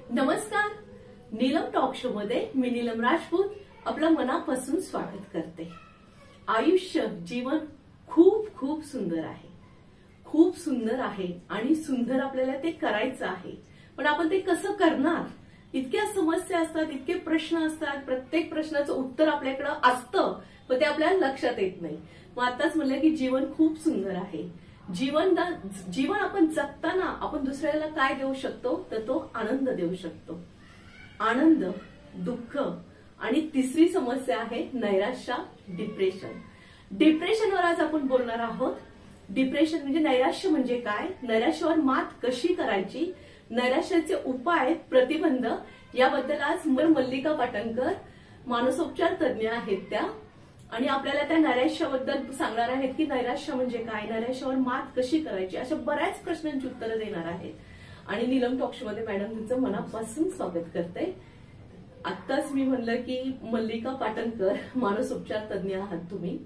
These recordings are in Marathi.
नमस्कार, नीलम टॉक शो मध्ये मी नीलम राजपूत आपलं मनापासून स्वागत करते। आयुष्य जीवन खूप खूप सुंदर आहे, खूप सुंदर आहे आणि सुंदर आपल्याला ते करायचं आहे। पण आपण ते कसं करणार? इतक्या समस्या असतात, इतके प्रश्न असतात, प्रत्येक प्रश्नाचं उत्तर आपल्याकडे असतं पण ते आपल्याला लक्षात येत नाही। मग आताच म्हणलं की जीवन खूप सुंदर आहे। जीवन आपण जगताना आपण दुसऱ्याला काय देऊ शकतो तर तो आनंद देऊ शकतो। आनंद, दुःख आणि तिसरी समस्या आहे नैराश्य, डिप्रेशन। डिप्रेशनवर आज आपण बोलणार आहोत। डिप्रेशन म्हणजे नैराश्य म्हणजे काय, नैराश्यावर मात कशी करायची, नैराश्याचे उपाय, प्रतिबंध याबद्दल आज मल्लिका पाटणकर मानसोपचार तज्ञ आहेत त्या आणि आपल्याला त्या नैराश्याबद्दल सांगणार आहेत की नैराश्य म्हणजे काय, नैराश्यावर मात कशी करायची, अशा बऱ्याच प्रश्नांची उत्तरं देणार आहेत। आणि नीलम टॉक शो मध्ये मॅडम तुमचं मनापासून स्वागत करते। आत्ताच मी म्हणलं की मल्लिका पाटणकर मानसोपचार तज्ञ आहात, तुम्ही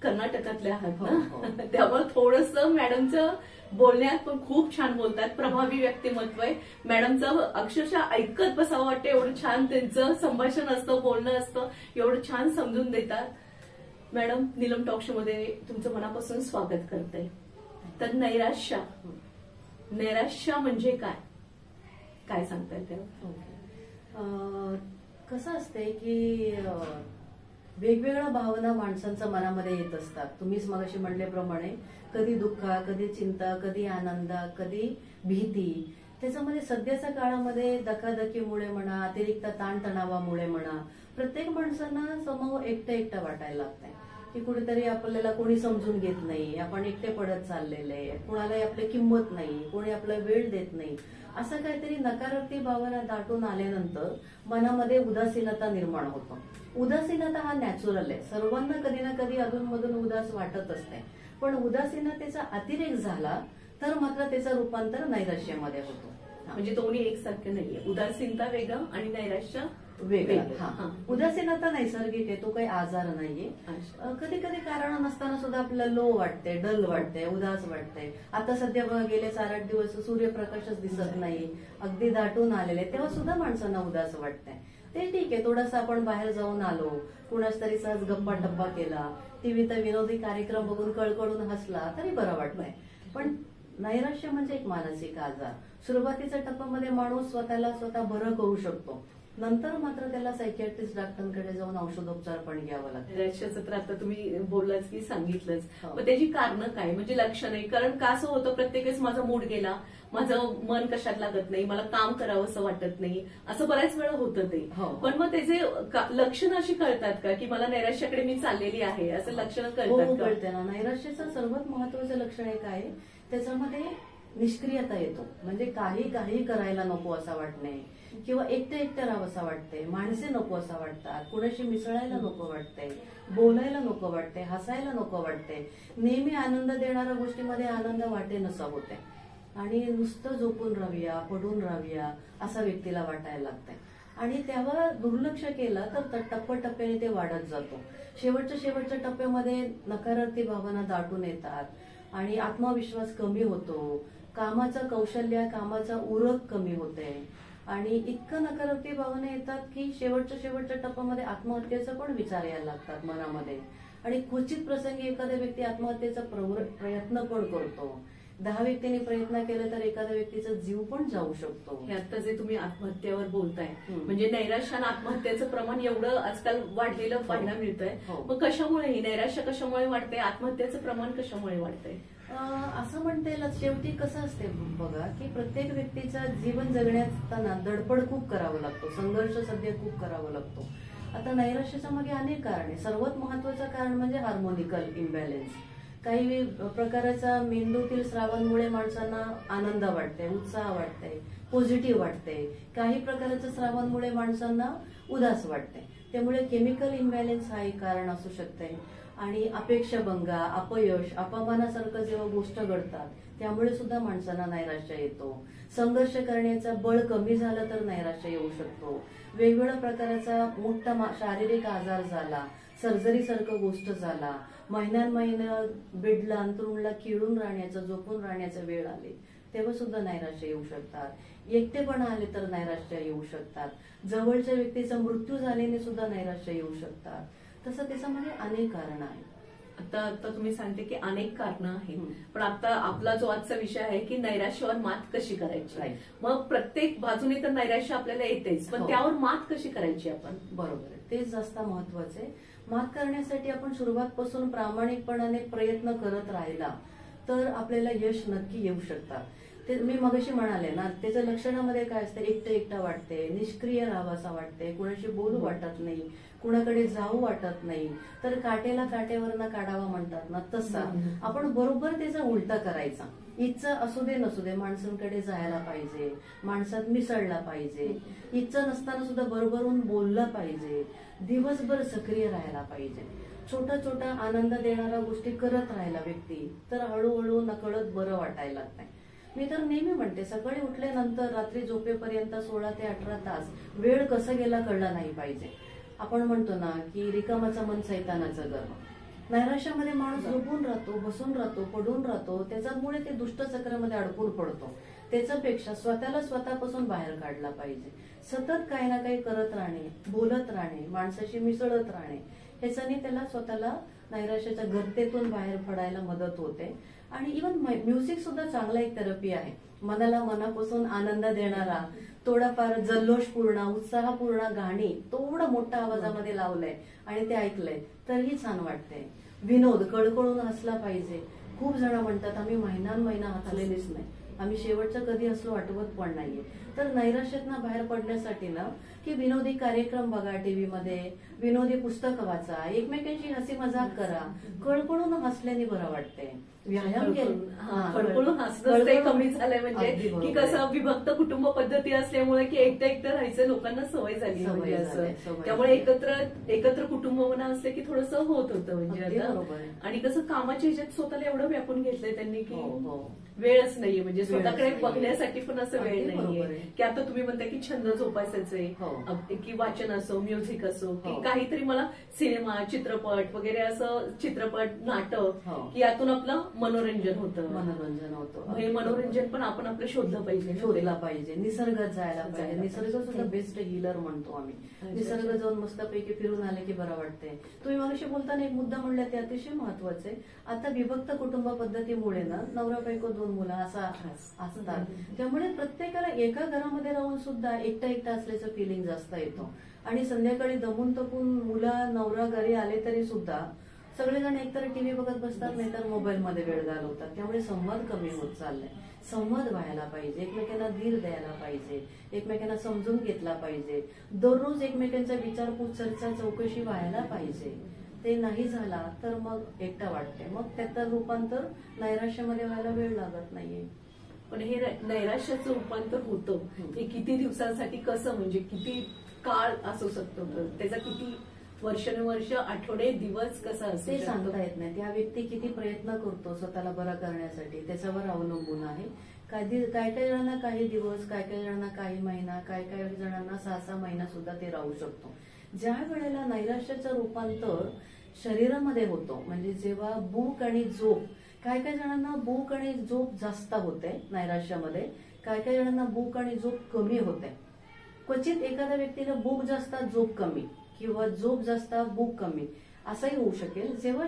कर्नाटकातले आहात ना, त्यामुळे थोडंसं मॅडमचं बोलण्यात पण खूप छान बोलतात, प्रभावी व्यक्तिमत्व आहे मॅडमचं। अक्षरशः ऐकत बसावं वाटतं, एवढं छान त्यांचं संभाषण असतं, बोलणं असतं, एवढं छान समजून देतात। मॅडम, नीलम टॉक शो मध्ये तुमचं मनापासून स्वागत करते। तर नैराश्य म्हणजे काय, काय सांगता येईल? कसं असते की वेगवेगळ्या भावना माणसांच्या मनामध्ये येत असतात। तुम्हीच मगाशी म्हटल्याप्रमाणे कधी दुःख, कधी चिंता, कधी आनंद, कधी भीती। त्याच्यामध्ये सध्याच्या काळामध्ये धकाधकीमुळे म्हणा, अतिरिक्त ताणतणावामुळे म्हणा, प्रत्येक माणसांना समूह एकटं वाटायला लागतंय की कुठेतरी आपल्याला कोणी समजून घेत नाही, आपण एकटे पडत चाललेले, कुणालाही आपली किंमत नाही, कोणी आपला वेळ देत नाही, असं काहीतरी नकारात्मक भावना दाटून आल्यानंतर मनामध्ये उदासीनता निर्माण होतो। उदासीनता हा नॅचरल आहे, सर्वांना कधी ना कधी अधूनमधून उदास वाटत असते, पण उदासीनतेचा अतिरेक झाला तर मात्र त्याचं रूपांतर नैराश्यामध्ये होतो। म्हणजे दोन्ही एकसारखे नाहीये, उदासीनता वेगळं आणि नैराश्य वेगळं। उदासीनता नैसर्गिक आहे, तो काही आजार नाहीये। कधी कधी कारण नसताना सुद्धा आपल्याला लो वाटते, डल वाटते, उदास वाटते। आता सध्या बघा गेले 4-8 दिवस सूर्यप्रकाशच दिसत नाही, अगदी दाटून आलेले, तेव्हा सुद्धा माणसांना उदास वाटते। ते ठीक आहे, थोडंसं आपण बाहेर जाऊन आलो, कुणाच तरी सहज गप्पा टप्पा केला, टीव्हीत विनोदी कार्यक्रम बघून कळकळून हसला तरी बरं वाटतंय। पण नैराश्य म्हणजे एक मानसिक आजार। सुरुवातीच्या टप्प्यामध्ये माणूस स्वतः बरं करू शकतो, नंतर मात्र त्याला सायकियाट्रिस्ट डॉक्टरांकडे जाऊन औषधोपचार पण घ्यावं लागतं। नैराश्याचं तर आता तुम्ही बोललाच की सांगितलंच, मग त्याची कारणं काय, म्हणजे लक्षण आहे? कारण का असं होतं, प्रत्येकच माझा मूड गेला, माझं मन कशात लागत नाही, मला काम करावं असं वाटत नाही, असं बऱ्याच वेळा होतं ते। पण मग त्याचे लक्षणं अशी कळतात का की मला नैराश्याकडे मी चाललेली आहे, असं लक्षणं कळतात का? कळते ना। नैराश्याचं सर्वात महत्वाचं लक्षण एक आहे, त्याच्यामध्ये निष्क्रियता येतो, म्हणजे काही करायला नको असं वाटणे, किंवा एकटं राहावं असं वाटतंय, माणसे नको असं वाटतात, कुणाशी मिसळायला नको वाटतंय, बोलायला नको वाटतंय, हसायला नको वाटतंय, नेहमी आनंद देणाऱ्या गोष्टीमध्ये आनंद वाटे नसा होते आणि नुसतं झोपून राहूया, पडून राहूया असं व्यक्तीला वाटायला लागतंय। आणि तेव्हा दुर्लक्ष केलं तर टप्प्याने ते वाढत जातो। शेवटच्या टप्प्यामध्ये नकारात्मक भावना दाटून येतात आणि आत्मविश्वास कमी होतो, कामाचं कौशल्य, कामाचा उरक कमी होते आणि इतकं नकारात्मक भावना येतात की शेवटच्या टप्प्यामध्ये आत्महत्येचा पण विचार यायला लागतात मनामध्ये। आणि क्वचित प्रसंगी एखाद्या व्यक्ती आत्महत्येचा प्रयत्न पण करतो। 10 व्यक्तींनी प्रयत्न केला तर एखाद्या व्यक्तीचा जीव पण जाऊ शकतो. हे आता जे तुम्ही आत्महत्येवर बोलताय, म्हणजे नैराश्य आणि आत्महत्येचं प्रमाण एवढं आजकाल वाढलेलं पाहायला मिळतंय. मग कशामुळे ही नैराश्य कशामुळे वाढते, आत्महत्येचं प्रमाण कशामुळे वाढतंय? असं म्हणता येईल. शेवटी कसं असते बघा की प्रत्येक व्यक्तीचा जीवन जगण्यातना धडपड खूप करावं लागतो, संघर्ष सध्या खूप करावा लागतो. आता नैराश्याच्या मागे अनेक कारणे. सर्वात महत्वाचं कारण म्हणजे हार्मोनिकल इम्बॅलन्स. काही प्रकारचा मेंदूतील स्रावांमुळे माणसांना आनंद वाटते, उत्साह वाटते, पॉझिटिव्ह वाटते. काही प्रकारच्या स्रावांमुळे माणसांना उदास वाटते. त्यामुळे केमिकल इम्बॅलन्स हा एक कारण असू शकते. आणि अपेक्षाभंगा, अपयश, अपमानासारखं जेव्हा गोष्ट घडतात त्यामुळे सुद्धा माणसांना नैराश्य येतो. संघर्ष करण्याचं बळ कमी झालं तर नैराश्य येऊ शकतो. वेगवेगळ्या प्रकारचा मोठा शारीरिक आजार झाला, सर्जरी सारखं गोष्ट झाला, महिन्या बेडला अंथरुणला खिळून राहण्याचं, झोपून राहण्याचं वेळ आले तेव्हा सुद्धा नैराश्य येऊ शकतात. एकटेपणा आले तर नैराश्य येऊ शकतात. जवळच्या व्यक्तीचा मृत्यू झाल्याने सुद्धा नैराश्य येऊ शकतात. तसं त्याच्यामध्ये अनेक कारण आहेत. आता तुम्ही सांगते की अनेक कारणं आहेत, पण आता आपला जो आजचा विषय आहे की नैराश्यावर मात कशी करायची. मग प्रत्येक बाजूने तर नैराश्य आपल्याला येतेच, पण त्यावर मात कशी करायची आपण? बरोबर आहे, तेच जास्त महत्वाचं आहे. मात करण्यासाठी आपण सुरुवातपासून प्रामाणिकपणाने प्रयत्न करत राहिला तर आपल्याला यश नक्की येऊ शकतात. ते मी मगाशी म्हणाले ना, त्याच्या लक्षणामध्ये काय असतं, एकटा वाटते, निष्क्रिय राहावासा वाटते, कुणाशी बोलू वाटत नाही, कुणाकडे जाऊ वाटत नाही. तर काटेला काटेवरनं काढावा म्हणतात ना, तसा आपण बरोबर त्याचा उलटा करायचा. इच्छा असू दे नसू दे माणसांकडे जायला पाहिजे, माणसात मिसळला पाहिजे. इच्छा नसताना सुद्धा बरोबरून बोललं पाहिजे, दिवसभर सक्रिय राहायला पाहिजे. छोटा छोटा आनंद देणाऱ्या गोष्टी करत राहिला व्यक्ती तर हळूहळू नकळत बरं वाटायला लागतंय. मी तर नेहमी म्हणते, सकाळी उठल्यानंतर रात्री झोपेपर्यंत 16 ते 18 तास वेळ कसं गेला कळला नाही पाहिजे. आपण म्हणतो ना की रिकामाचं मन सैतानाचं घर. नैराश्यामध्ये माणूस झोपून राहतो, बसून राहतो, पडून राहतो, त्याच्यामुळे ते दुष्टचक्रामध्ये अडकून पडतो. त्याच्यापेक्षा स्वतःला स्वतःपासून बाहेर काढला पाहिजे. सतत काही ना काही करत राहणे, बोलत राहणे, माणसाशी मिसळत राहणे, ह्याच्याने त्याला स्वतःला नैराश्याच्या गर्तेतून बाहेर पडायला मदत होते. आणि इव्हन म्युझिक सुद्धा चांगला एक थेरपी आहे. मनाला मनापासून आनंद देणारा, थोडाफार जल्लोषपूर्ण, उत्साहपूर्ण गाणी थोडं मोठ्या आवाजामध्ये लावलंय आणि ते ऐकलंय तरीही छान वाटते. विनोद, कळकळून हसला पाहिजे. खूप जण म्हणतात आम्ही महिना हसलेलीच नाही, आम्ही शेवटचं कधी हसलो आठवत पण नाहीये. तर नैराश्यातनं बाहेर पडण्यासाठी ना की विनोदी कार्यक्रम बघा, टीव्ही मध्ये विनोदी पुस्तक वाचा, एकमेकांशी हसी मजाक करा, कळकळून हसल्याने बरं वाटते. व्यायाम कळकळून हसणं कमी झालंय, म्हणजे की कसं विभक्त कुटुंब पद्धती असल्यामुळे की एकटं राहायचं लोकांना सवय झाली, म्हणजे असं. त्यामुळे एकत्र कुटुंब म्हणा असले की थोडंसं होत होतं म्हणजे आता. आणि कसं कामाच्या ह्याच्यात स्वतःला एवढं व्यापून घेतलंय त्यांनी की वेळच नाहीये, म्हणजे स्वतःकडे बघण्यासाठी पण असं वेळ नाहीये. की आता तुम्ही म्हणता की छंद जोपासायचे, की वाचन असो, म्युझिक असो, की काहीतरी मला सिनेमा, चित्रपट वगैरे असं, चित्रपट, नाटक, की यातून आपलं मनोरंजन होतं. हे मनोरंजन पण आपण आपलं शोधलं पाहिजे. निसर्गात जायला पाहिजे. निसर्ग सुद्धा बेस्ट हिलर म्हणतो आम्ही. निसर्ग जाऊन मस्तपैकी फिरून आले की बरं वाटतंय. तुम्ही मगाशी बोलताना एक मुद्दा म्हणला ते अतिशय महत्वाचं आहे. आता विभक्त कुटुंब पद्धतीमुळे ना नवरा बायको 2 मुलं असा असतात, त्यामुळे प्रत्येकाला एका घरामध्ये राहून सुद्धा एकटा असल्याचं फिलिंग जास्त येतो. आणि संध्याकाळी दमून तपून मुलं नवरा घरी आले तरी सुद्धा सगळेजण एकतर टीव्ही बघत बसतात, नाहीतर मोबाईलमध्ये वेळ घालवतात. त्यामुळे संवाद कमी होत चाललाय. संवाद व्हायला पाहिजे, एकमेकांना धीर द्यायला पाहिजे, एकमेकांना समजून घेतला पाहिजे, दररोज एकमेकांचा विचारपूस, चर्चा, चौकशी व्हायला पाहिजे. ते नाही झाला तर मग एकटा वाटते, मग त्याचं रूपांतर नैराश्यामध्ये व्हायला वेळ लागत नाहीये. पण हे नैराश्याचं रूपांतर होतं हे किती दिवसांसाठी, कसं, म्हणजे किती काळ असू शकतो, त्याचा किती वर्षानुवर्ष, आठवडे, दिवस कसा असतो ते सांगता येत नाही. त्या व्यक्ती किती प्रयत्न करतो स्वतःला बरा करण्यासाठी त्याच्यावर अवलंबून आहे. काय जणांना काही दिवस, काय जणांना काही महिना, काय जणांना 6 महिना सुद्धा ते राहू शकतो. ज्या वेळेला नैराश्याचं रूपांतर शरीरामध्ये होतो, म्हणजे जेव्हा भूक आणि झोप, काय जणांना भूक आणि झोप जास्त होते नैराश्यामध्ये, काय जणांना भूक आणि झोप कमी होते. क्वचित एखाद्या व्यक्तीला भूक जास्त, झोप कमी, किंवा झोप जास्त, भूक कमी असंही होऊ शकेल. जेव्हा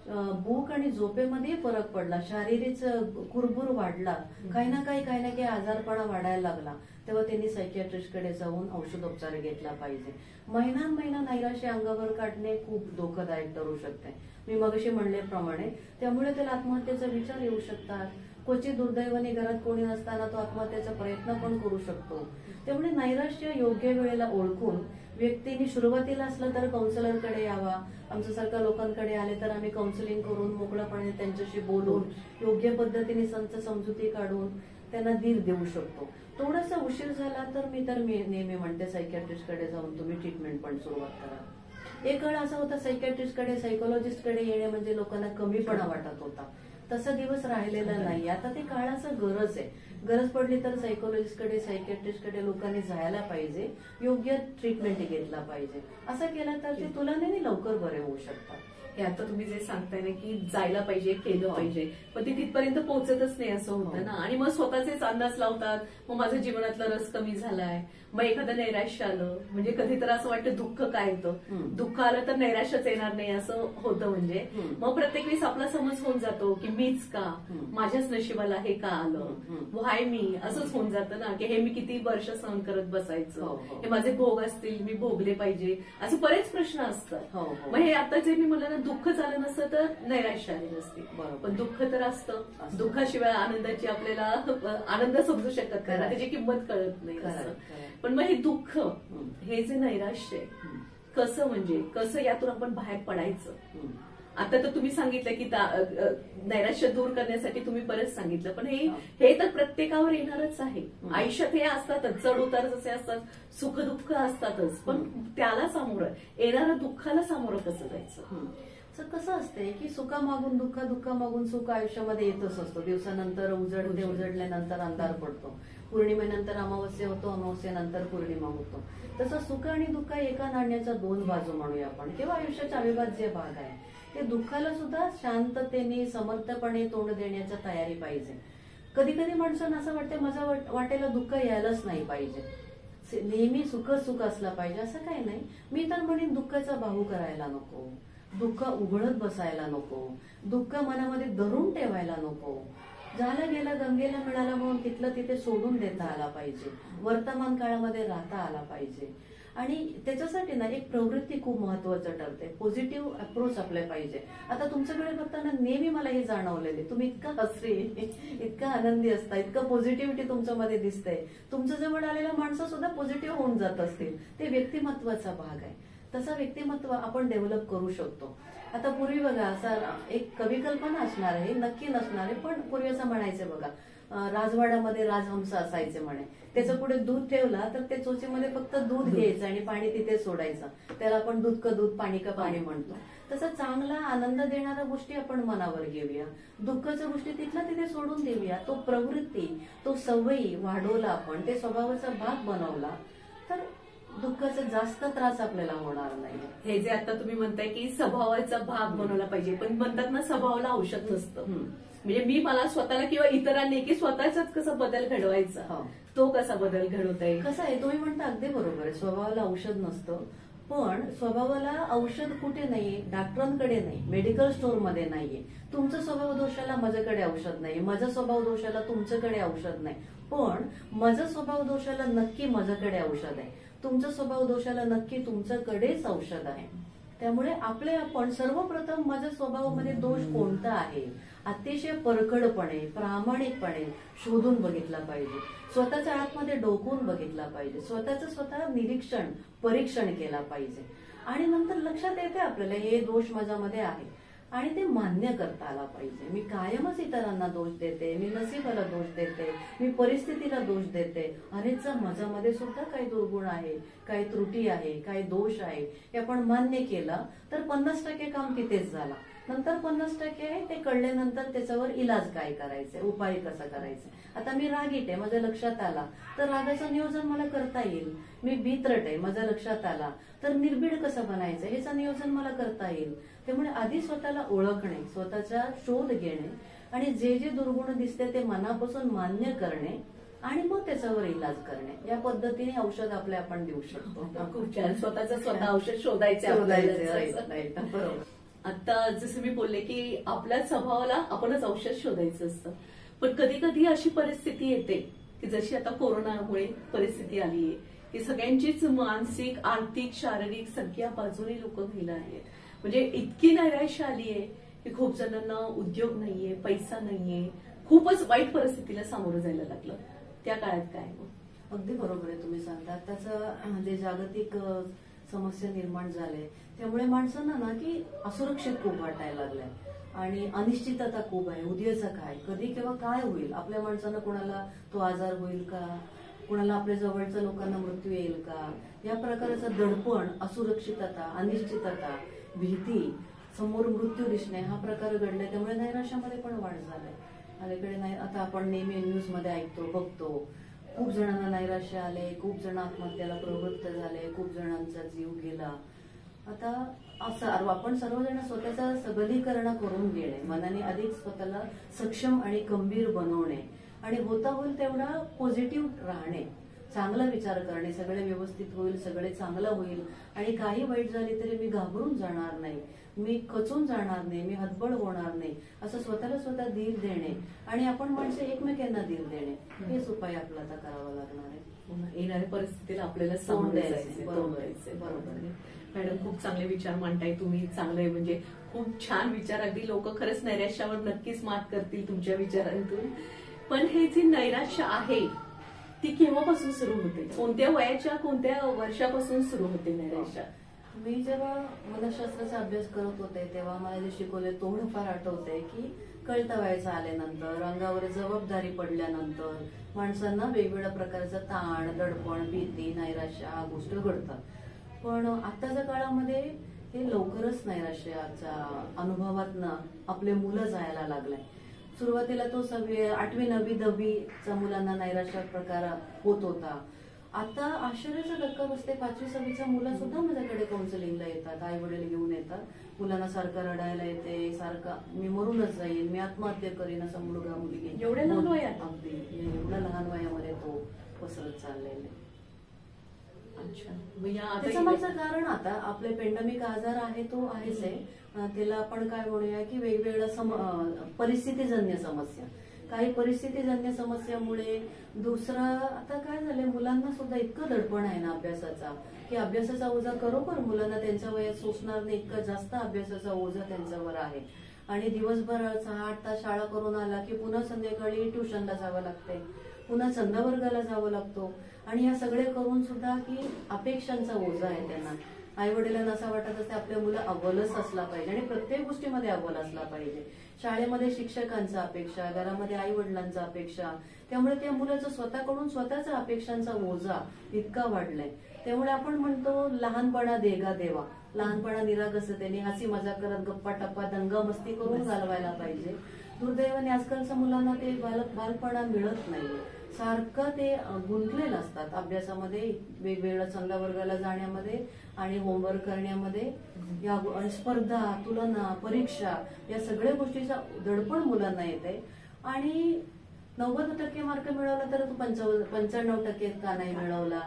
भूक आणि झोपेमध्ये फरक पडला, शारीरिक कुरबुर वाढला, काही ना काही आजारपणा वाढायला लागला, तेव्हा त्यांनी सायकियाट्रिस्टकडे जाऊन औषधोपचार घेतला पाहिजे. महिना नैराश्य अंगावर काढणे खूप धोकादायक ठरू शकते. मी मगाशी म्हणल्याप्रमाणे त्यामुळे त्याला आत्महत्येचा विचार येऊ शकतात. क्वचित दुर्दैवाने घरात कोणी नसताना तो आत्महत्येचा प्रयत्न पण करू शकतो. त्यामुळे नैराश्य योग्य वेळेला ओळखून व्यक्तीने सुरुवातीला असलं तर काउन्सिलरकडे यावा. आमच्यासारख्या लोकांकडे आले तर आम्ही काउन्सिलिंग करून मोकळेपणे त्यांच्याशी बोलून योग्य पद्धतीने संत समजुती काढून त्यांना धीर देऊ शकतो. थोडासा उशीर झाला तर मी नेहमी म्हणते सायकियाट्रिस्टकडे जाऊन तुम्ही ट्रीटमेंट पण सुरुवात करा. एक काळ असा होता सायकियाट्रिस्टकडे सायकोलॉजिस्टकडे येणे म्हणजे लोकांना कमीपणा वाटत होता. तसा दिवस राहिलेला नाही. आता ते काळाचं गरज आहे. गरज पडली तर सायकोलॉजिस्टकडे सायकियाट्रिस्टकडे लोकांनी जायला पाहिजे, योग्य ट्रीटमेंट घेतला पाहिजे. असं केलं तर ते तुलनेने लवकर बरे होऊ शकतात. हे आता तुम्ही जे सांगताय ना की जायला पाहिजे, केलं पाहिजे, पण ते तिथपर्यंत पोहोचतच नाही असं होतं ना. आणि मग स्वतःचेच अंदाज लावतात, मग माझं जीवनातला रस कमी झालाय, मग एखादं नैराश्य आलं म्हणजे कधी तर असं वाटतं दुःख काय येतं, दुःख आलं तर नैराश्यच येणार नाही असं होतं. म्हणजे मग प्रत्येक वेळेस आपला समज होऊन जातो की मीच का, माझ्याच नशिबाला हे का आलं, व्हाय मी, असंच होऊन जातं ना की हे मी किती वर्ष सहन करत बसायचं, हे माझे भोग असतील, मी भोगले पाहिजे, असे बरेच प्रश्न असतात. मग हे आता जे मी म्हणलं ना, दुःख झालं नसतं तर नैराश्य आले नसते, पण दुःख तर असतं. दुःखाशिवाय आनंदाची आपल्याला आनंद समजू शकत नाही, त्याची किंमत कळत नाही. पण मग हे दुःख, हे जे नैराश्य आहे, कसं यातून आपण बाहेर पडायचं. आता तर तुम्ही सांगितलं की नैराश्य दूर करण्यासाठी तुम्ही बरंच सांगितलं, पण हे तर प्रत्येकावर येणारच आहे. आयुष्यात हे असतातच, चढ उतार जसे असतात, सुख दुःख असतातच, पण त्याला सामोरं, येणाऱ्या दुःखाला सामोरं कसं जायचं. कसं असते की सुखामागून दुःख, दुःखामागून सुख आयुष्यामध्ये येतच असतो. दिवसानंतर उजडते, उजडल्यानंतर अंधार पडतो, पौर्णिमेनंतर अमावस्या होतो, अमावस्येनंतर पौर्णिमा होतो. तसं सुख आणि दुःख एका नाण्याच्या दोन बाजू म्हणूया आपण, किंवा आयुष्याचा अविभाज्य भाग आहे. ते दुःखाला सुद्धा शांततेने, समर्थपणे तोंड देण्याची तयारी पाहिजे. कधी कधी माणसांना असं वाटतं माझं वाटेला दुःख यायलाच नाही पाहिजे, नेहमी सुख असलं पाहिजे, असं काही नाही. मी तर म्हणेन दुःखाचा भाऊ करायला नको, दुःख उघडत बसायला नको, दुःख मनामध्ये धरून ठेवायला नको. झालं गेलं, गंगेला मिळाला म्हणून तिथलं तिथे सोडून देता आला पाहिजे, वर्तमान काळामध्ये राहता आला पाहिजे. आणि त्याच्यासाठी ना एक प्रवृत्ती खूप महत्वाचं ठरते, पॉझिटिव्ह अप्रोच आपले पाहिजे. आता तुमच्याकडे बघताना नेहमी मला हे जाणवलेले, तुम्ही इतका हसरे, इतका आनंदी असता, इतकं पॉझिटिव्हिटी तुमच्यामध्ये दिसतंय, तुमच्या जवळ आलेल्या माणसं सुद्धा पॉझिटिव्ह होऊन जात असतील. ते व्यक्तिमत्वाचा भाग आहे. तसा व्यक्तिमत्व आपण डेव्हलप करू शकतो. आता पूर्वी बघा, असा एक कवी कल्पना असणार आहे, नक्की नसणार आहे, पण पूर्वी असं म्हणायचं बघा, राजवाड्यामध्ये राजहंस असायचे म्हणे. त्याच्या पुढे दूध ठेवला तर ते चोचीमध्ये फक्त दूध घ्यायचं आणि पाणी तिथे सोडायचं, त्याला आपण दूध का दूध, पाणी का पाणी म्हणतो. तसं चांगला आनंद देणाऱ्या गोष्टी आपण मनावर घेऊया, दुःखाच्या गोष्टी तिथला तिथे सोडून देऊया. तो प्रवृत्ती, तो सवयी वाढवला आपण, ते स्वभावाचा भाग बनवला तर दुःखाचा जास्त त्रास आपल्याला होणार नाही. हे जे आता तुम्ही म्हणताय की स्वभावाचा भाग बनवला पाहिजे, पण म्हणतात ना स्वभावाला औषध नसतं. म्हणजे मी मला स्वतःला किंवा इतरांनी की स्वतःचाच कसा बदल घडवायचा, तो कसा बदल घडवता येईल. कसं आहे, तुम्ही म्हणता अगदी बरोबर आहे, स्वभावाला औषध नसतं. पण स्वभावाला औषध कुठे नाहीये, डॉक्टरांकडे नाही, मेडिकल स्टोअरमध्ये नाहीये. तुमच्या स्वभाव दोषाला माझ्याकडे औषध नाही, माझ्या स्वभाव दोषाला तुमच्याकडे औषध नाही, पण माझ्या स्वभाव दोषाला नक्की माझ्याकडे औषध आहे, तुमच्या स्वभाव दोषाला नक्की तुमच्याकडेच औषध आहे. त्यामुळे आपण सर्वप्रथम माझ्या स्वभावामध्ये दोष कोणता आहे अतिशय परखडपणे, प्रामाणिकपणे शोधून बघितला पाहिजे, स्वतःच्या आतमध्ये डोकून बघितला पाहिजे, स्वतः निरीक्षण, परीक्षण केला पाहिजे. आणि नंतर लक्षात येते आपल्याला हे दोष माझ्यामध्ये आहे आणि ते मान्य करता आला पाहिजे. मी कायमच इतरांना दोष देते, मी नशिबाला दोष देते, मी परिस्थितीला दोष देते. अनेकचा माझ्यामध्ये सुद्धा काही दुर्गुण आहे, काही त्रुटी आहे, काही दोष आहे, हे आपण मान्य केलं तर 50% काम तिथेच झाला. नंतर 50% आहे ते कळल्यानंतर त्याच्यावर इलाज काय करायचे, उपाय कसा करायचा. आता मी रागीट आहे, माझ्या लक्षात आला तर रागाचं नियोजन मला करता येईल. मी भीत्रट आहे, माझ्या लक्षात आला तर निर्भीड कसं बनायचं ह्याचं नियोजन मला करता येईल. त्यामुळे आधी स्वतःला ओळखणे, स्वतःचा शोध घेणे आणि जे जे दुर्गुण दिसते ते मनापासून मान्य करणे आणि मग त्याच्यावर इलाज करणे, या पद्धतीने औषध आपण देऊ शकतो. खूप छान. स्वतःचं स्वतः औषध शोधायचे. बरोबर. आता जसं मी बोलले की आपल्या स्वभावाला आपणच औषध शोधायचं असतं, पण कधी कधी अशी परिस्थिती येते की जशी आता कोरोनामुळे परिस्थिती आली आहे की सगळ्यांचीच मानसिक, आर्थिक, शारीरिक सगळ्या बाजूने लोक गेले आहेत. म्हणजे इतकी नैराश्य आली आहे की खूप जणांना उद्योग नाहीये, पैसा नाहीये, खूपच वाईट परिस्थितीला सामोरं जायला लागलं. त्या काळात काय मग? अगदी बरोबर आहे तुम्ही सांगता. त्याचं जे जागतिक समस्या निर्माण झाले त्यामुळे माणसांना ना की असुरक्षित खूप वाटायला लागलंय आणि अनिश्चितता खूप आहे. उद्याचं काय, कधी केव्हा काय होईल, आपल्या माणसांना कोणाला तो आजार होईल का, कोणाला आपल्या जवळच्या लोकांना मृत्यू येईल का, या प्रकारचं दडपण, असुरक्षितता, अनिश्चितता, भीती, समोर मृत्यू दिसणे हा प्रकार घडलाय. त्यामुळे नैराश्यामध्ये पण वाढ झाली. अलीकडे नाही आता आपण नेहमी न्यूज मध्ये ऐकतो, बघतो, खूप जणांना नैराश्य आले, खूप जण आत्महत्याला प्रवृत्त झाले, खूप जणांचा जीव गेला. आता आपण सर्वजण स्वतःचा सबलीकरण करून घेणे, मनाने अधिक स्वतःला सक्षम आणि खंबीर बनवणे आणि होता होईल तेवढा पॉझिटिव्ह राहणे, चांगला विचार करणे, सगळे व्यवस्थित होईल, सगळे चांगलं होईल आणि काही वाईट झाले तरी मी घाबरून जाणार नाही, मी खचून जाणार नाही, मी हतबल होणार नाही, असं स्वतःला स्वतः धीर देणे आणि आपण माणसे एकमेकांना धीर देणे, हेच उपाय आपला आता करावा लागणार आहे. येणाऱ्या परिस्थितीला आपल्याला सामोरं जायचंय. बरोबर. मॅडम, खूप चांगले विचार मांडताय तुम्ही. चांगले म्हणजे खूप छान विचार. अगदी लोक खरंच नैराश्यावर नक्कीच मात करतील तुमच्या विचारांतून. पण हे जे नैराश्य आहे ती केव्हापासून सुरू होते, कोणत्या वयाच्या, कोणत्या वर्षापासून सुरू होते नैराश्य? मी जेव्हा मनशास्त्राचा अभ्यास करत होते तेव्हा मला जे शिकवले थोडंफार आठवतंय की कळतं वयाचं आल्यानंतर, अंगावर जबाबदारी पडल्यानंतर माणसांना वेगवेगळ्या प्रकारचा ताण, दडपण, भीती, नैराश्य हा गोष्ट घडतात. पण आताच्या काळामध्ये हे लवकरच नैराश्याच्या अनुभवातनं आपले मुलं जायला लागलाय. सुरुवातीला तो 8वी 9वी 10वीच्या मुलांना नैराश्य प्रकार होत होता. आता आश्चर्याचा धक्का बसते, 5वी 6वीच्या मुलं सुद्धा माझ्याकडे काउन्सिलिंगला येतात, आई वडील घेऊन येतात. मुलांना सारखं रडायला येते, सारखं मी मरूनच जाईन, मी आत्महत्या करीन, असा मुलगा मुलगी एवढ्या लहान वयात, अगदी एवढ्या लहान वयामध्ये तो पसरत चाललेला. त्याचं माझं कारण आता आपले पेंडेमिक आजार आहे तो आहेच आहे. त्याला आपण काय म्हणूया की वेगवेगळ्या परिस्थितीजन्य समस्या, काही परिस्थितीजन्य समस्यामुळे दुसरा आता काय झालंय, मुलांना सुद्धा इतकं दडपण आहे ना अभ्यासाचा की अभ्यासाचा ओझा खरोखर मुलांना त्यांच्या वयात सोसणार नाही, इतका जास्त अभ्यासाचा ओझा त्यांच्यावर आहे. आणि दिवसभर 6-8 तास शाळा करून आला की पुन्हा संध्याकाळी ट्युशनला जावं लागते, पुन्हा छंद वर्गाला जावं लागतो आणि या सगळे करून सुद्धा की अपेक्षांचा ओझा आहे त्यांना. आई वडिलांना असं वाटत असते आपल्या मुलं अव्वलच असला पाहिजे आणि प्रत्येक गोष्टीमध्ये अव्वल असला पाहिजे. शाळेमध्ये शिक्षकांचा अपेक्षा, घरामध्ये आई वडिलांचा अपेक्षा, त्यामुळे त्या मुलाचं स्वतःकडून स्वतःच्या अपेक्षांचा ओझा इतका वाढलाय. त्यामुळे आपण म्हणतो लहानपणा देगा देवा, लहानपणा निरागसतेने हसी मजाक करत गप्पा टप्पा दंगा मस्ती करून घालवायला पाहिजे. दुर्दैवाने आजकालच्या मुलांना ते बालपणा मिळत नाही. सारखं ते गुंतलेलं असतात अभ्यासामध्ये, वेगवेगळ्या छंद वर्गाला जाण्यामध्ये आणि होमवर्क करण्यामध्ये, या स्पर्धा, तुलना, परीक्षा या सगळ्या गोष्टीचा दडपण मुलांना येते. आणि 90% मार्क मिळवला तर तू 95% का नाही मिळवला,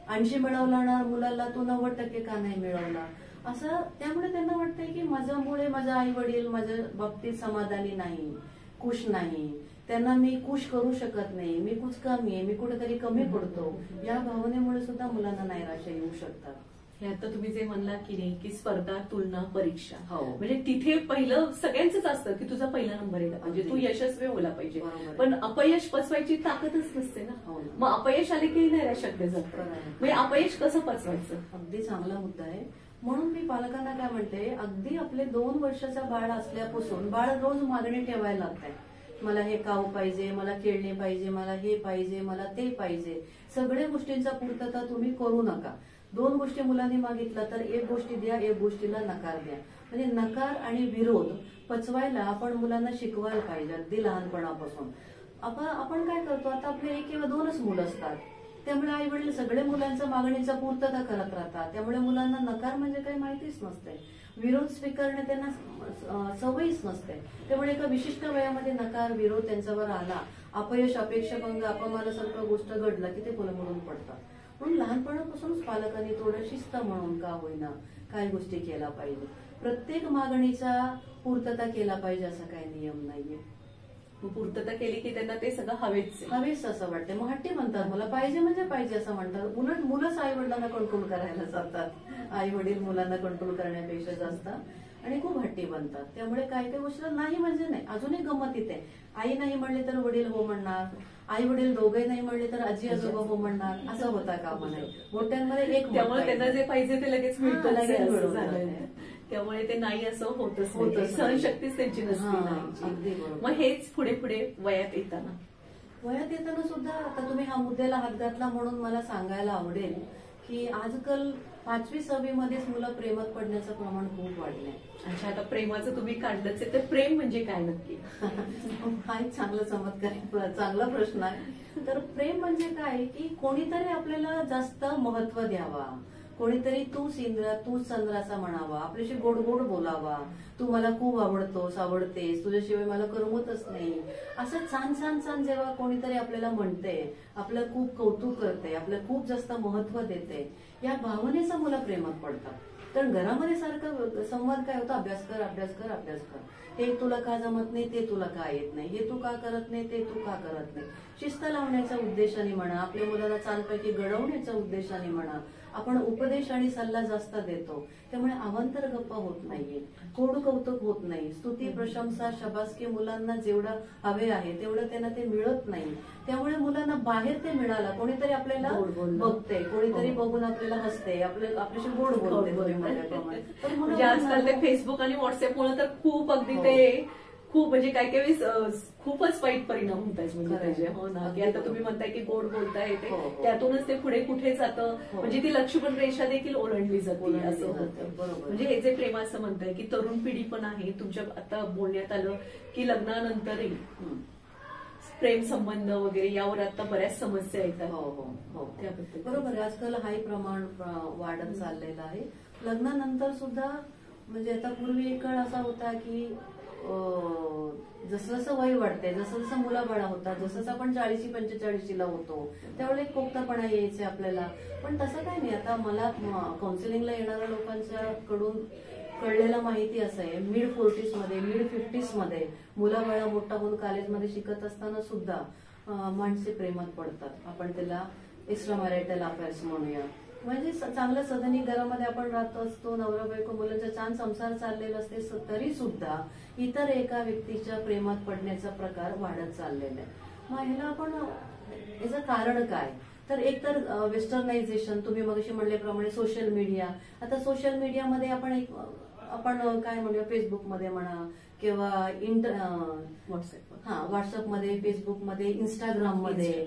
80 मिळवला मुलाला तू 90% का नाही मिळवला, असं. त्यामुळे त्यांना वाटतंय की माझ्यामुळे माझे आई वडील माझ्या बाबतीत समाधानी नाही, खुश नाही, त्यांना मी खुश करू शकत नाही, मी कुछ कमी आहे, मी कुठेतरी कमी पडतो, या भावनेमुळे सुद्धा मुलांना नैराश्य येऊ शकतात. हे आता तुम्ही जे म्हणला की नाही की स्पर्धा, तुलना, परीक्षा, हो, म्हणजे तिथे पहिलं सगळ्यांचंच असतं की तुझा पहिला नंबर येईल, म्हणजे तू यशस्वी व्हायला पाहिजे. पण अपयश पचवायची ताकदच नसते ना. मग अपयश आले की नैराश्याकडे जातं. म्हणजे अपयश कसं पचवायचं? अगदी चांगला मुद्दा आहे. म्हणून मी पालकांना काय म्हणते, अगदी आपले 2 वर्षाचा बाळ असल्यापासून बाळ रोज मागणी ठेवायला लागतंय. मला हे खाऊ पाहिजे, मला खेळणे पाहिजे, मला हे पाहिजे, मला ते पाहिजे. सगळ्या गोष्टींचा पूर्तता तुम्ही करू नका. 2 गोष्टी मुलांनी मागितल्या तर एक गोष्टी द्या, एक गोष्टीला नकार द्या. म्हणजे नकार आणि विरोध पचवायला आपण मुलांना शिकवायला पाहिजे अगदी लहानपणापासून. आपण काय करतो, आता आपले 1 किंवा 2च मुलं असतात, त्यामुळे आई वडील सगळ्या मुलांच्या मागणीचा पूर्तता करत राहतात. त्यामुळे मुलांना नकार म्हणजे काही माहितीच नसते, विरोध स्वीकारणे त्यांना सवयीच नसते. त्यामुळे एका विशिष्ट वयामध्ये नकार, विरोध त्यांच्यावर आला, अपयश, अपेक्षाभंग, अपमानासारखं गोष्ट घडलं की ते मुलं म्हणून पडतात. म्हणून लहानपणापासूनच पालकांनी थोडं शिस्त म्हणून का होईना काही गोष्टी केल्या पाहिजे. प्रत्येक मागणीचा पूर्तता केला पाहिजे असा काही नियम नाहीये. पूर्तता केली की त्यांना ते सगळं हवेच असं वाटतं. मग हट्टी म्हणतात, मला पाहिजे म्हणजे पाहिजे असं म्हणतात. उलट मुलंच आई वडिलांना कंट्रोल करायला जातात. आई वडील मुलांना कंट्रोल करण्यापेक्षा जास्त आणि खूप हट्टी बनतात. त्यामुळे काही काही गोष्टी नाही म्हणजे नाही. अजून एक गंमत इथे, आई नाही म्हणले तर वडील हो म्हणणार, आई वडील दोघे नाही म्हणले तर आजी आजोबा हो म्हणणार, असं होता कामा नाही. मोठ्यांमध्ये एक, त्यामुळे त्यांना जे पाहिजे ते लगेच मिळतं. त्यामुळे ते नाही असं होतच नाही, सहनशक्तीच त्यांची नसते. मग हेच पुढे पुढे वयात येताना सुद्धा आता तुम्ही हा मुद्द्याला हात घातला म्हणून मला सांगायला आवडेल की आजकाल 5वी 6वी मध्येच मुलं प्रेमात पडण्याचं प्रमाण खूप वाढलंय. अच्छा, आता प्रेमाचं तुम्ही काढलंच आहे, तर प्रेम म्हणजे काय नक्की? हा एक चांगला प्रश्न आहे. तर प्रेम म्हणजे काय की कोणीतरी आपल्याला जास्त महत्व द्यावा, कोणीतरी तूच इंद्रा तूच चंद्राचा म्हणावा, आपल्याशी गोड गोड बोलावा, तू मला खूप आवडतेस, तुझ्याशिवाय मला करमतच नाही, असं छान जेव्हा कोणीतरी आपल्याला म्हणते, आपलं खूप कौतुक करते, आपलं खूप जास्त महत्व देते, या भावनेचा मुलं प्रेमात पडतात. कारण घरामध्ये सारखं संवाद काय होता, अभ्यास कर, हे तुला का जमत नाही, ते तुला का येत नाही, हे तू का करत नाही, ते तू का करत नाही. शिस्त लावण्याच्या उद्देशाने म्हणा, आपल्या मुलाला चालपैकी घडवण्याच्या उद्देशाने म्हणा, आपण उपदेश आणि सल्ला जास्त देतो. त्यामुळे अवांतर गप्पा होत नाहीये, कोड कौतुक होत नाही, स्तुती प्रशंसा शाबासकी मुलांना जेवढं हवे आहे तेवढं त्यांना ते मिळत नाही. त्यामुळे मुलांना बाहेर ते मिळालं, कोणीतरी आपल्याला बघते, कोणीतरी बघून आपल्याला हसते, आपल्याशी गोड बोलते. म्हणजे आजकाल ते फेसबुक आणि व्हॉट्सअपमुळे तर खूप अगदी ते खूप म्हणजे काय काही खूपच वाईट परिणाम होत आहेत. म्हणजे त्याचे हो ना, की आता तुम्ही म्हणताय की गोड बोलताय ते, त्यातूनच ते पुढे कुठे जातं, म्हणजे ती लक्ष्मण रेषा देखील ओलांडली जाते असं होतं. म्हणजे हे जे प्रेमाचं म्हणताय की तरुण पिढी पण आहे, तुमच्या आता बोलण्यात आलं की लग्नानंतरही प्रेम संबंध वगैरे यावर आता बऱ्याच समस्या येतात. हो त्याबद्दल बरोबर आहे. आजकाल हाही प्रमाण वाढत चाललेलं आहे. लग्नानंतर सुद्धा म्हणजे आता पूर्वी एक काळ असा होता की जसं जसं वय वाढते, जसं जसं मुलाबाळा होतात, जसं आपण 40-45 होतो त्यावेळेला एक पोक्तपणा यायचे आपल्याला. पण तसं काही नाही. आता मला काउन्सिलिंगला येणाऱ्या लोकांच्या कडून कळलेला माहिती असं आहे, मिड 40s मध्ये, मिड 50s मध्ये मुलाबाळा मोठा होऊन कॉलेजमध्ये शिकत असताना सुद्धा माणसे प्रेमात पडतात. आपण त्याला एक्स्ट्रा मॅरिटल अफेअर्स म्हणूया. म्हणजे चांगल्या सदनी घरामध्ये आपण राहत असतो, नवरा बायको मुलांचा छान संसार चाललेला असते, तरी सुद्धा इतर एका व्यक्तीच्या प्रेमात पडण्याचा प्रकार वाढत चाललेला आहे. मग ह्याला आपण याचं कारण काय, तर एक तर वेस्टर्नायझेशन, तुम्ही मगाशी म्हणल्याप्रमाणे सोशल मीडिया. आता सोशल मीडियामध्ये आपण काय म्हणूया, फेसबुकमध्ये म्हणा किंवा व्हॉट्सअपमध्ये, फेसबुकमध्ये, इंस्टाग्राममध्ये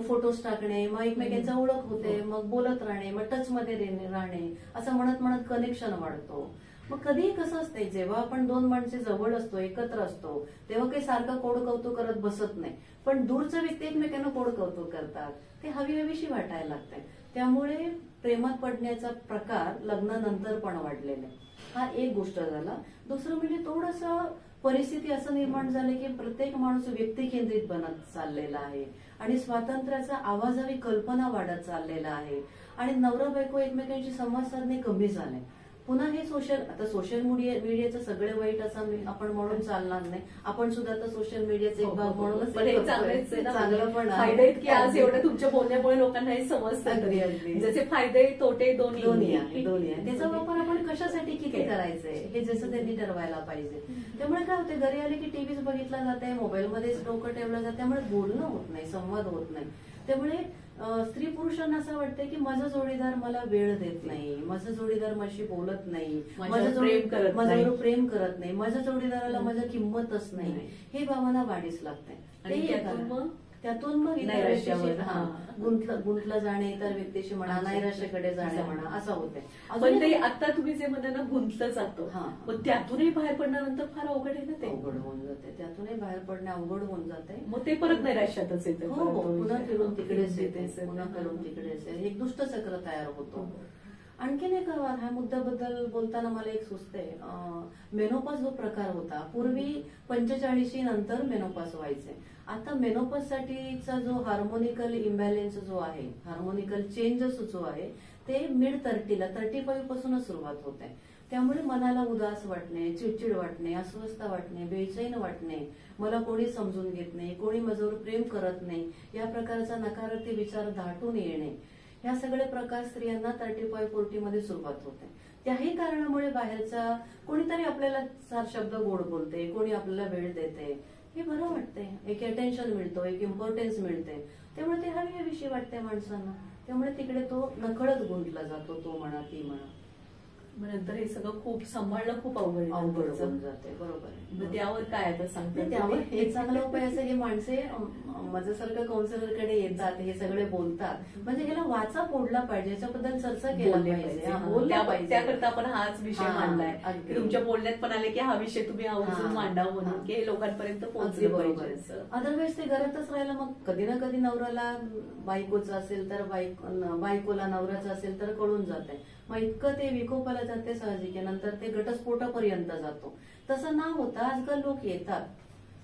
फोटोज टाकणे, मग एकमेकांचा ओळख होते, मग बोलत राहणे, मग टचमध्ये राहणे, असं म्हणत म्हणत कनेक्शन वाढतो. मग कधीही कसं असतंय, जेव्हा आपण दोन माणसे जवळ असतो, एकत्र असतो, तेव्हा काही सारखं कोड कौतुक करत बसत नाही. पण दूरचे व्यक्ती एकमेकांना कोड कौतुक करतात, ते हवीशी वाटायला लागतंय. त्यामुळे प्रेमात पडण्याचा प्रकार लग्नानंतर पण वाढलेला आहे. हा एक गोष्ट झाला. दुसरं म्हणजे थोडंसं परिस्थिती असं निर्माण झाली की प्रत्येक माणूस व्यक्ती केंद्रित बनत चाललेला आहे आणि स्वातंत्र्याचा आवाजावी कल्पना वाढत चाललेला आहे आणि नवरा बायको एकमेकांशी संवाद साधणे कमी झाले. पुन्हा हे सोशल मीडियाचं सगळं वाईट असं आपण म्हणून चालणार नाही. आपण सुद्धा आता सोशल मीडियाचा एक भाग म्हणूनच चांगलं पण फायदे की आज एवढं तुमच्या बोलण्यामुळे लोकांना हे समजतं, जसे फायदे तोटे दोन्ही आहे. त्याचा वापर आपण कशासाठी किती करायचंय हे जसं त्यांनी ठरवायला पाहिजे. त्यामुळे काय होते, घरी आले की टीव्हीच बघितला जाते, मोबाईलमध्येच डोकं ठेवलं जाते, त्यामुळे बोलणं होत नाही, संवाद होत नाही. त्यामुळे स्त्री पुरुषांना असं वाटतंय की माझा जोडीदार मला वेळ देत नाही, माझा जोडीदार माझी बोलत नाही, माझ्यावर प्रेम करत नाही, माझ्या जोडीदाराला माझ्या किंमतच नाही, हे भावना वाढीस लागते. त्यातून मग गुंतलं जाणे, इतर व्यक्तीशी म्हणा, नैराश्याकडे जाणे म्हणा, असं होते. पण ते आता तुम्ही जे म्हणता ना गुंतलं जातो, पण त्यातूनही बाहेर पडल्यानंतर फार अवघड आहे ना, ते अवघड होऊन जाते. त्यातूनही बाहेर पडणे अवघड होऊन जाते. मग ते परत नैराश्यातच येते. पुन्हा फिरून तिकडेच येते, पुन्हा फिरून तिकडेच एक दुष्ट चक्र तयार होतो. आणखीन एक ह्या मुद्द्याबद्दल बोलताना मला एक सुचते, मेनोपॉज जो प्रकार होता पूर्वी 45 नंतर मेनोपॉज व्हायचे. आता मेनोपॉज साठीचा जो हार्मोनिकल इम्बॅलन्स जो आहे, हार्मोनिकल चेंजेस जो आहे ते मिड 35 पासूनच सुरुवात होते. त्यामुळे मनाला उदास वाटणे, चिडचिड वाटणे, अस्वस्थ वाटणे, बेचैन वाटणे, मला कोणी समजून घेत नाही, कोणी माझ्यावर प्रेम करत नाही, या प्रकारचा नकारात्मक विचार दाटून येणे, या सगळे प्रकार स्त्रियांना 35-40 मध्ये सुरुवात होते. त्याही कारणामुळे बाहेरचा कोणीतरी आपल्याला 4 शब्द गोड बोलते, कोणी आपल्याला वेळ देते, हे बरं वाटते, एक अटेन्शन मिळतो, एक इम्पॉर्टन्स मिळते, त्यामुळे ते हवीहवीशी वाटते माणसांना. त्यामुळे तिकडे तो नकळत गुंतला जातो, तो म्हणा ती म्हणा. नंतर हे सगळं खूप सांभाळणं खूप अवघड होऊन जाते. बरोबर. त्यावर काय आता सांगते, त्यावर एक चांगला उपाय असं, हे माणसे माझ्यासारखं काउन्सिलरकडे येतात, हे सगळे बोलतात, म्हणजे ह्याला वाचा फोडला पाहिजे, याच्याबद्दल चर्चा केला पाहिजे, बोलला पाहिजे. त्याकरता आपण हाच विषय मांडलाय. तुमच्या बोलण्यात पण आले की हा विषय तुम्ही आवर्जून मांडावं म्हणून, की हे लोकांपर्यंत पोहोचलं पाहिजे. अदरवाईज ते घरातच राहिलं, मग कधी ना कधी नवऱ्याला बायकोचं असेल तर बायकोला नवऱ्याचं असेल तर कळून जाते, मग इतकं ते विकोपाला जाते साहजिक, नंतर ते घटस्फोटापर्यंत जातो. तसं ना होता आजकाल लोक येतात,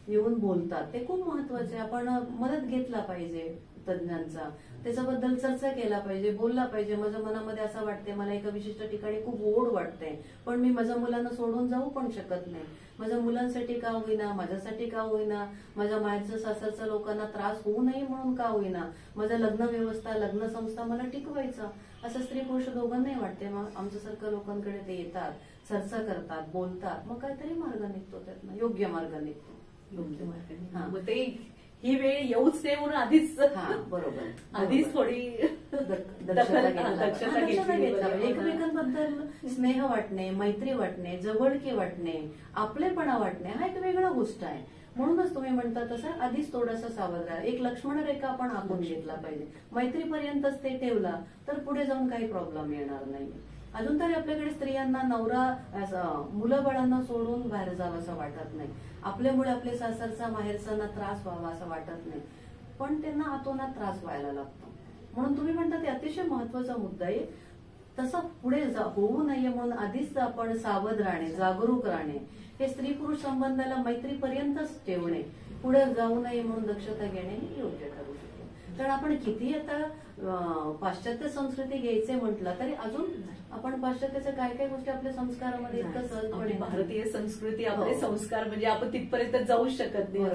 येऊन बोलतात, ते खूप महत्वाचे. आपण मदत घेतला पाहिजे तज्ञांचा, त्याच्याबद्दल चर्चा केला पाहिजे, बोलला पाहिजे. माझ्या मनामध्ये असं वाटते, मला एका विशिष्ट ठिकाणी खूप ओढ वाटते, पण मी माझ्या मुलांना सोडून जाऊ पण शकत नाही. माझ्या मुलांसाठी का होईना, माझ्यासाठी का होईना, माझ्या माहेरचं सासरच्या लोकांना त्रास होऊ नये म्हणून का होईना, माझं लग्न व्यवस्था, लग्न संस्था मला टिकवायचं, असं स्त्री पुरुष दोघांनाही वाटते. मग आमच्यासारख्या लोकांकडे ते येतात, चर्चा करतात, बोलतात, मग काहीतरी मार्ग निघतो त्यातनं, योग्य मार्ग निघतो. योग्य मार्ग. मग ते ही वेळ येऊच नाही म्हणून आधीच, बरोबर, आधीच थोडी दक्षता घेतली. एकमेकांबद्दल स्नेह वाटणे, मैत्री वाटणे, जवळकी वाटणे, आपलेपणा वाटणे, हा एक वेगळा गोष्ट आहे. म्हणूनच तुम्ही म्हणता तसं आधीच थोडासा सावध राहा. एक लक्ष्मण रेखा आपण आखून घेतला पाहिजे. मैत्रीपर्यंतच ते ठेवला तर पुढे जाऊन काही प्रॉब्लेम येणार नाही. अजून तरी आपल्याकडे स्त्रियांना नवरा मुलं बाळांना सोडून बाहेर जावं असं वाटत नाही, आपल्यामुळे आपल्या सासरचा माहेरचा त्रास व्हावा असं वाटत नाही, पण त्यांना आतोनात त्रास व्हायला लागतो. म्हणून तुम्ही म्हणता ते अतिशय महत्वाचा मुद्दा आहे. तसं पुढे होऊ नये म्हणून आधीच आपण सावध राहणे, जागरूक राहणे, हे स्त्री पुरुष संबंधाला मैत्रीपर्यंतच ठेवणे, पुढे जाऊ नये म्हणून दक्षता घेणे हे योग्य ठरू शकते. कारण आपण किती आता पाश्चात्य संस्कृती घ्यायचे म्हटलं तरी अजून आपण पाश्चात्याच्या काय काय गोष्टी आपल्या संस्कारामध्ये इतकं सहजपणे, भारतीय संस्कृती आपले संस्कार म्हणजे आपण तिथपर्यंत जाऊ शकत नाही.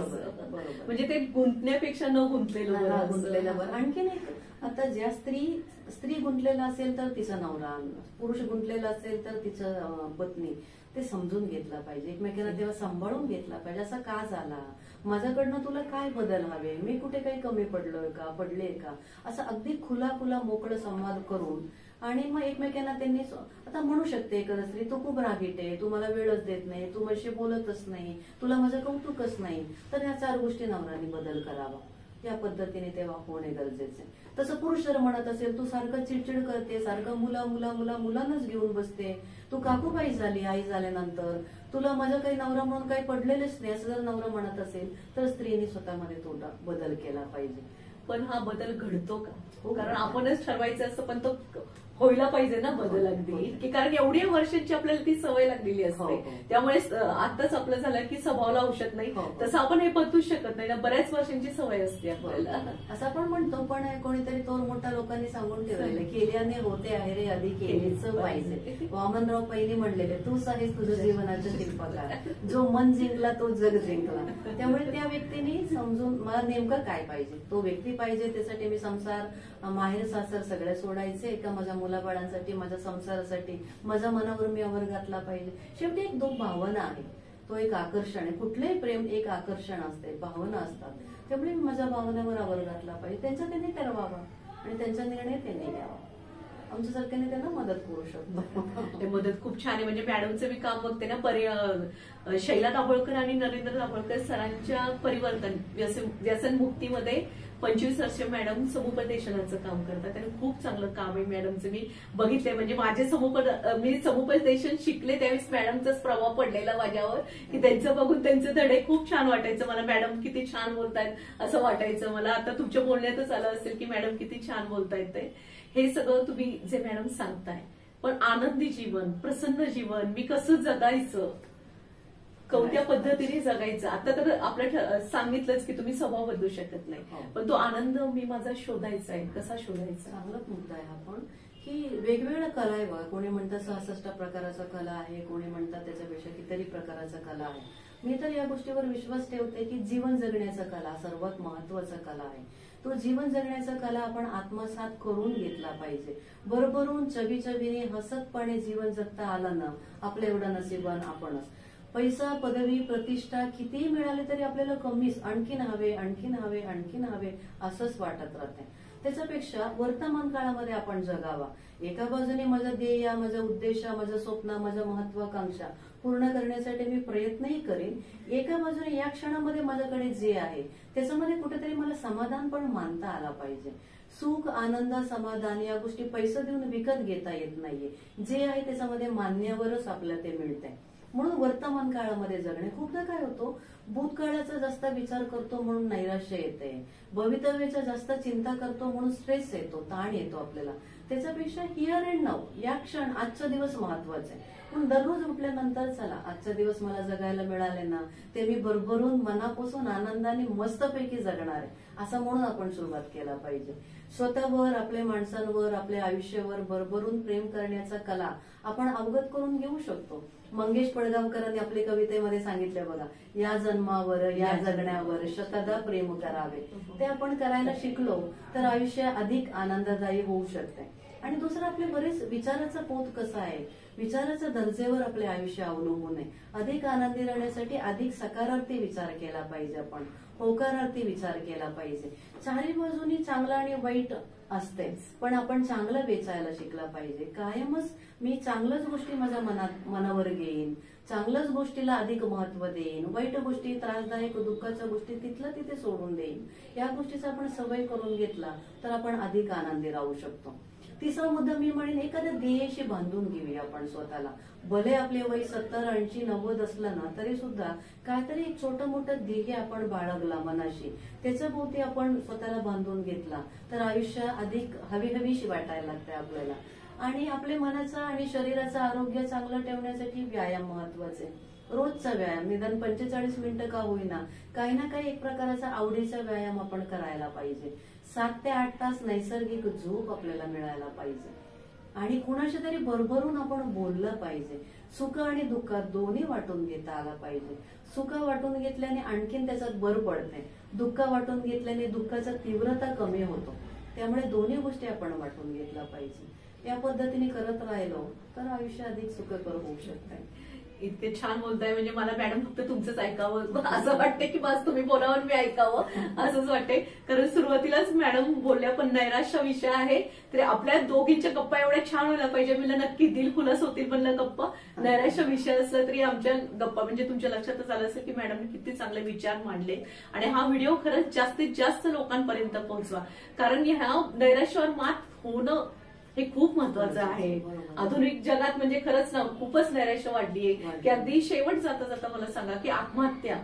म्हणजे ते गुंतण्यापेक्षा न गुंतलेलं. आणखीन एक, आता ज्या स्त्री गुंतलेला असेल तर तिचा नवरा, पुरुष गुंतलेला असेल तर तिचं पत्नी, ते समजून घेतलं पाहिजे, एकमेकांना तेव्हा सांभाळून घेतला पाहिजे. असं का झाला, माझ्याकडनं तुला काय बदल हवे, मी कुठे काही कमी पडलोय का, पडले का, असं अगदी खुला मोकळं संवाद करून, आणि मग एकमेकांना त्यांनी आता म्हणू शकते एखादा स्त्री, तू खूप रागीट आहे, तू मला वेळच देत नाही, तू माझ्याशी बोलतच नाही, तुला माझं कौतुकच नाही, तर ह्या 4 गोष्टी नवऱ्याने बदल करावा. या पद्धतीने तेव्हा होणे गरजेचे. तसं पुरुष जर म्हणत असेल, तू सारखं चिडचिड करते, सारखं मुलांनाच घेऊन बसते, तू काकूबाई झाली आई झाल्यानंतर, तुला माझं काही नवरा म्हणून काही पडलेलेच नाही, असं जर नवरा म्हणत असेल तर स्त्रीने स्वतःमध्ये तो बदल केला पाहिजे. पण हा बदल घडतो का? कारण आपणच ठरवायचं असतं, पण तो व्हायला पाहिजे ना बदल अगदी, कारण एवढी वर्षांची आपल्याला ती सवय लागलेली असते. त्यामुळे आताच आपलं झालं की स्वभावाला औषध नाही, तसं आपण हे बदलू शकत नाही ना, बऱ्याच वर्षांची सवय असते आपल्याला. असं आपण म्हणतो, पण कोणीतरी थोर मोठ्या लोकांनी सांगून ठेवलेलं, केल्याने होते आहे रे आधी केलेच पाहिजे. वामनराव पैनी म्हणलेले, तूच आहेस तुझं जीवनाचं शिल्पकार, जो मन जिंकला तो जग जिंकला. त्यामुळे त्या व्यक्तीने समजून मला नेमकं काय पाहिजे, तो व्यक्ती पाहिजे, त्यासाठी मी संसार, माहेर सासर सगळं सोडायचे का, माझ्या मुलाबाळांसाठी, माझ्या संसारासाठी, माझ्या मनावर मी आवर घातला पाहिजे. शेवटी एक भावना आहे, तो एक आकर्षण आहे. कुठलंही प्रेम एक आकर्षण असते, भावना असतात. त्यामुळे माझ्या भावनेवर आवर घातला पाहिजे, त्यांचा त्यांनी ठरवावा आणि त्यांचा निर्णय त्यांनी घ्यावा. आमच्यासारख्याने त्यांना मदत करू शकतो. ते मदत खूप छान आहे. म्हणजे मॅडमचं मी काम बघते ना, शैला दाभोळकर आणि नरेंद्र दाभोळकर सरांच्या परिवर्तन व्यसनमुक्तीमध्ये 25 वर्ष मॅडम समुपदेशनाचं काम करतात आणि खूप चांगलं काम आहे मॅडमचं. मी बघितलंय, म्हणजे माझे मी समुपदेशन शिकले त्यावेळेस मॅडमचाच प्रभाव पडलेला माझ्यावर, की त्यांचं बघून त्यांचे धडे खूप छान वाटायचं मला. मॅडम किती छान बोलतायत असं वाटायचं मला. आता तुमच्या बोलण्यातच आलं असेल की मॅडम किती छान बोलतायत. हे सगळं तुम्ही जे मॅडम सांगताय पण आनंदी जीवन, प्रसन्न जीवन मी कसं जगायचं, कोणत्या पद्धतीने जगायचं. आता तर आपल्या सांगितलंच की तुम्ही स्वभाव बदलू शकत नाही, पण तो आनंद मी माझा शोधायचा आहे. कसा शोधायचा? चांगलाच मुद्दा आहे हा पण, की वेगवेगळ्या कला आहे बघा. कोणी म्हणतं 66 प्रकाराचा कला आहे, कोणी म्हणतात त्याच्यापेक्षा कितीतरी प्रकाराचा कला आहे. मी तर या गोष्टीवर विश्वास ठेवते की जीवन जगण्याचा कला सर्वात महत्वाचा कला आहे. तो जीवन जगण्याचा कला आपण आत्मसात करून घेतला पाहिजे. भरभरून चवीचवीने हसतपणे जीवन जगता आलं ना, आपलं एवढं नशिबान आपणच. पैसा, पदवी, प्रतिष्ठा कितीही मिळाले तरी आपल्याला कमीच, आणखीन हवे, आणखीन हवे, आणखीन हवे असंच वाटत राहते. त्याच्यापेक्षा वर्तमान काळामध्ये आपण जगावा. एका बाजूने माझं ध्येय, माझं उद्देश, माझं स्वप्न, माझं महत्वाकांक्षा पूर्ण करण्यासाठी मी प्रयत्नही करेन. एका बाजूने या क्षणामध्ये माझ्याकडे जे आहे त्याच्यामध्ये कुठेतरी मला समाधान पण मानता आला पाहिजे. सुख, आनंद, समाधान या गोष्टी पैसे देऊन विकत घेता येत नाहीये. जे आहे त्याच्यामध्ये मान्यवरच आपल्याला ते मिळतंय. म्हणून वर्तमान काळामध्ये जगणे. खूपदा काय होतो, भूतकाळाचा जास्त विचार करतो म्हणून नैराश्य येते, भवितव्याचा जास्त चिंता करतो म्हणून स्ट्रेस येतो, ताण येतो आपल्याला. त्याच्यापेक्षा हिअर अँड नाऊ, या क्षण, आजचा दिवस महत्वाचा आहे. पण दररोज उठल्यानंतर चला आजचा दिवस मला जगायला मिळाले ना, ते मी भरभरून मनापासून आनंदाने मस्तपैकी जगणार आहे असं म्हणून आपण सुरुवात केला पाहिजे. स्वतःवर, आपल्या माणसांवर, आपल्या आयुष्यावर भरभरून प्रेम करण्याचा कला आपण अवगत करून घेऊ शकतो. मंगेश पडगावकरांनी आपल्या कवितेमध्ये सांगितले बघा, या जन्मावर, या जगण्यावर शतदा प्रेम करावे. ते आपण करायला शिकलो तर आयुष्य अधिक आनंददायी होऊ शकते. आणि दुसरं, आपले बरेच विचाराचा पोत कसा आहे, विचाराच्या दर्जेवर आपले आयुष्य अवलंबून आहे. अधिक आनंदी राहण्यासाठी अधिक सकारार्थी विचार केला पाहिजे आपण, होकारार्थी विचार केला पाहिजे. चारी बाजूनी चांगलं आणि वाईट असते, पण आपण चांगलं वेचायला शिकला पाहिजे. कायमच मी चांगल्याच गोष्टी माझ्या मनावर घेईन, चांगल्याच गोष्टीला अधिक महत्व देईन, वाईट गोष्टी, त्रासदायक, दुःखाच्या गोष्टी तिथल्या तिथे सोडून देईन. या गोष्टीचा आपण सवय करून घेतला तर आपण अधिक आनंदी राहू शकतो. तिसरा मुद्दा मी म्हणेन, एखाद्या ध्येयाशी बांधून घेऊया आपण स्वतःला. भले आपले वय 70, 80, 90 असलं ना तरी सुद्धा काहीतरी एक छोटं मोठं ध्येय आपण बाळगला मनाशी, त्याच्या भोवती आपण स्वतःला बांधून घेतला तर आयुष्य अधिक हवीहवीशी वाटायला लागते आपल्याला. आणि आपल्या मनाचा आणि शरीराचं आरोग्य चांगलं ठेवण्यासाठी व्यायाम महत्वाचे. रोजचा व्यायाम, निदान 45 मिनिटं का होईना, काही ना काही एक प्रकारचा आवडीचा व्यायाम आपण करायला पाहिजे. 7 ते 8 तास नैसर्गिक झोप आपल्याला मिळायला पाहिजे. आणि कुणाशी तरी भरभरून आपण बोललं पाहिजे. सुख आणि दुःख दोन्ही वाटून घेता आला पाहिजे. सुख वाटून घेतल्याने आणखीन त्याच्यात भर पडते, दुःख वाटून घेतल्याने दुःखाचा तीव्रता कमी होतो. त्यामुळे दोन्ही गोष्टी आपण वाटून घेतल्या पाहिजे. या पद्धतीने करत राहिलो तर आयुष्य अधिक सुखकर होऊ शकते. इतके छान बोलताय, म्हणजे मला मॅडम फक्त तुमचंच ऐकावं असं वाटतंय की बस तुम्ही बोलावर मी ऐकावं असंच वाटतंय. कारण सुरुवातीलाच मॅडम बोलल्या पण नैराश्य विषय आहे, तरी आपल्या दोघींच्या गप्पा एवढ्या छान व्हायला पाहिजे. मला नक्की दिल खुलास होतील म्हणलं गप्पा. नैराश्य विषय असला तरी आमच्या गप्पा म्हणजे तुमच्या लक्षातच आलं असेल की मॅडमने किती चांगले विचार मांडले. आणि हा व्हिडिओ खरंच जास्तीत जास्त लोकांपर्यंत पोहोचवा, कारण ह्या नैराश्यावर मात होणं हे खूप महत्वाचं आहे. आधुनिक जगात म्हणजे खरंच ना खूपच नैराश्य वाढलीये की अगदी शेवट जाता जाता मला सांगा की आत्महत्या.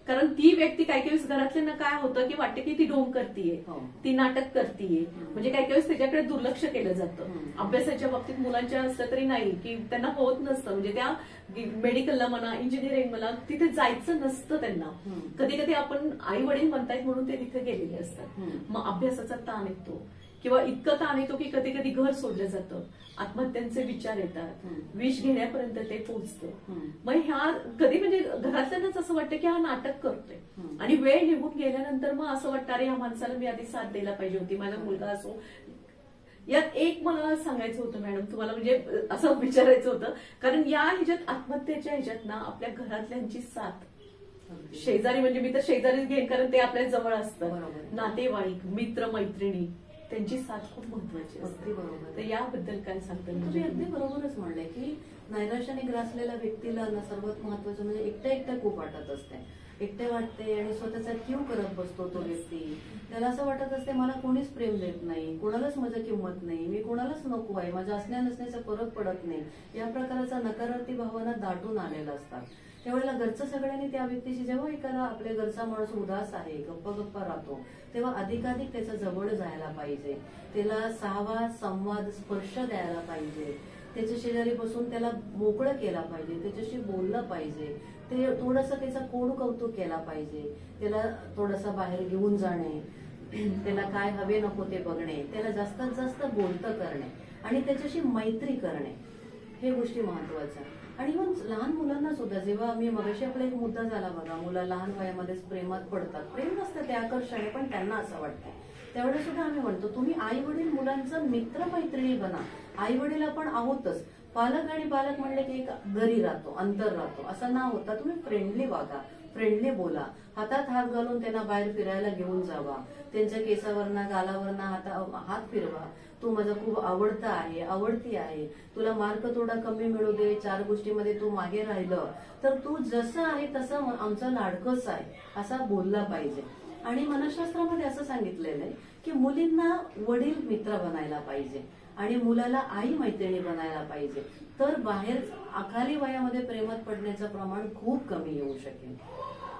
कारण ती व्यक्ती काही काही घरातल्यांना काय होतं की वाटते की ती ढोंग करतीये, ती नाटक करतीये, म्हणजे काही काही त्याच्याकडे दुर्लक्ष केलं जातं. अभ्यासाच्या बाबतीत मुलांच्या असलं तरी नाही की त्यांना होत नसतं, म्हणजे त्या मेडिकलला म्हणा, इंजिनिअरिंग म्हणा, तिथे जायचं नसतं त्यांना. कधी कधी आपण आई वडील म्हणतायत म्हणून ते तिथे गेलेले असतात. मग अभ्यासाचा ताण येतो किंवा इतकं ताण येतो की कधी कधी घर सोडलं जातं, आत्महत्यांचे विचार येतात, विष घेण्यापर्यंत ते पोहोचतं. मग ह्या कधी म्हणजे घरातल्यांनाच असं वाटतं की हा नाटक करतोय, आणि वेळ निघून गेल्यानंतर मग असं वाटतं अरे ह्या माणसाला मी आधी साथ द्यायला पाहिजे होती, माझा मुलगा असो. यात एक मला सांगायचं होतं मॅडम तुम्हाला, म्हणजे असं विचारायचं होतं, कारण या ह्याच्यात आत्महत्येच्या ह्याच्यात ना आपल्या घरातल्यांची साथ, शेजारी म्हणजे मी तर शेजारीच घेईन कारण ते आपल्या जवळ असतं, नातेवाईक, मित्र मैत्रिणी, त्यांची साथ खूप महत्वाची असते. बरोबर. तर याबद्दल काय सांगता? तुम्ही अगदी बरोबरच म्हणले की नैराश्याने ग्रासलेल्या व्यक्तीला ना सर्वात महत्वाचं म्हणजे एकट्या खूप वाटत असते. एकटे वाटते आणि स्वतःचा क्यू करत बसतो तो व्यक्ती. त्याला असं वाटत असते मला कोणीच प्रेम देत नाही, कोणालाच माझी किंमत नाही, मी कोणालाच नको आहे, माझ्या असण्या नसण्याचा फरक पडत नाही, या प्रकारचा नकारार्थी भावना दाटून आलेला असतात. त्यावेळेला घरचं सगळ्यांनी त्या व्यक्तीशी, जेव्हा एखादा आपल्या घरचा माणूस उदास आहे, गप्पा राहतो, तेव्हा अधिकाधिक त्याच्या जवळ जायला पाहिजे, त्याला सहवास, संवाद, स्पर्श द्यायला पाहिजे. त्याच्या शेजारी बसून त्याला मोकळं केला पाहिजे, त्याच्याशी बोललं पाहिजे, ते थोडंसं त्याचा कोड कौतुक केला पाहिजे, त्याला थोडंसं बाहेर घेऊन जाणे, त्याला काय हवे नको ते बघणे, त्याला जास्तीत जास्त बोलतं करणे आणि त्याच्याशी मैत्री करणे, हे गोष्टी महत्वाच्या. आणि मग लहान मुलांना सुद्धा, जेव्हा आम्ही मगाशी आपला एक मुद्दा झाला बघा, मुलं लहान वयामध्येच प्रेमात पडतात, प्रेम नसतं ते आकर्षण आहे, पण त्यांना असं वाटतं. त्यावेळेस सुद्धा आम्ही म्हणतो तुम्ही आई वडील मुलांचं मित्रमैत्रिणी बना. आई वडील आपण आहोतच, पालक आणि पालक म्हणले की एक दरी राहतो, अंतर राहतो, असं ना होता तुम्ही फ्रेंडली वागा, फ्रेंडली बोला, हातात हात घालून त्यांना बाहेर फिरायला घेऊन जावा, त्यांच्या केसावरना गालावरना हात फिरवा, तू माझा खूप आवडता आहे, आवडती आहे, तुला मार्क थोडा कमी मिळू दे, 4 गोष्टीमध्ये तू मागे राहिलं तर तू जसं आहे तसं आमचं लाडकंच आहे, असा बोलला पाहिजे. आणि मनशास्त्रामध्ये असं सांगितलेलं आहे की मुलींना वडील मित्र बनायला पाहिजे आणि मुलाला आई मैत्रिणी बनायला पाहिजे, तर बाहेर अखाली वयामध्ये प्रेमात पडण्याचं प्रमाण खूप कमी येऊ शकेल.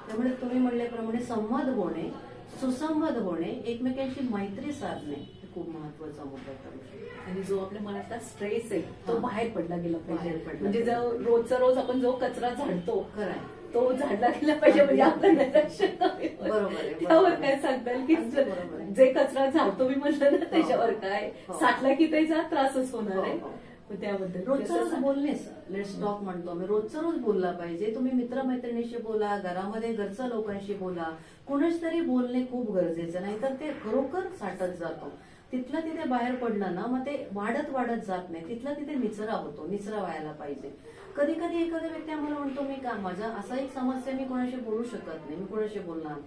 त्यामुळे तुम्ही म्हणल्याप्रमाणे संवाद होणे, सुसंवाद होणे, एकमेकांशी मैत्री साधणे खूप महत्वाचा मुद्दा ठरू शकतो. आणि जो आपल्या मनातला स्ट्रेस आहे तो बाहेर पडला गेला पाहिजे. म्हणजे म्हणजे रोजचा रोज आपण जो कचरा झाडतो खरंय तो झाडला गेला पाहिजे, म्हणजे आपलं नैराश्य कमी होईल. बरोबर आहे, त्यावर काय सांगताल की अगदी बरोबर आहे. जे कचरा झाडतो मी म्हटलं ना त्याच्यावर काय साठला की त्याचा त्रासच होणार आहे. मग त्याबद्दल रोजचं रोज बोलणेच लेट्स टॉक म्हणतो आम्ही, रोजचं रोज बोलला पाहिजे. तुम्ही मित्रमैत्रिणीशी बोला, घरामध्ये घरच्या लोकांशी बोला, कुणाच तरी बोलणे खूप गरजेचं, नाहीतर ते खरोखर साठत जातो. तिथलं तिथे बाहेर पडलं ना मग ते वाढत वाढत जात नाही, तिथला तिथे निचरा होतो, निचरा व्हायला पाहिजे. कधी कधी एखादा व्यक्ती आम्हाला म्हणतो मी का माझा असा एक समस्या, मी कोणाशी बोलू शकत नाही, मी कोणाशी बोलणार.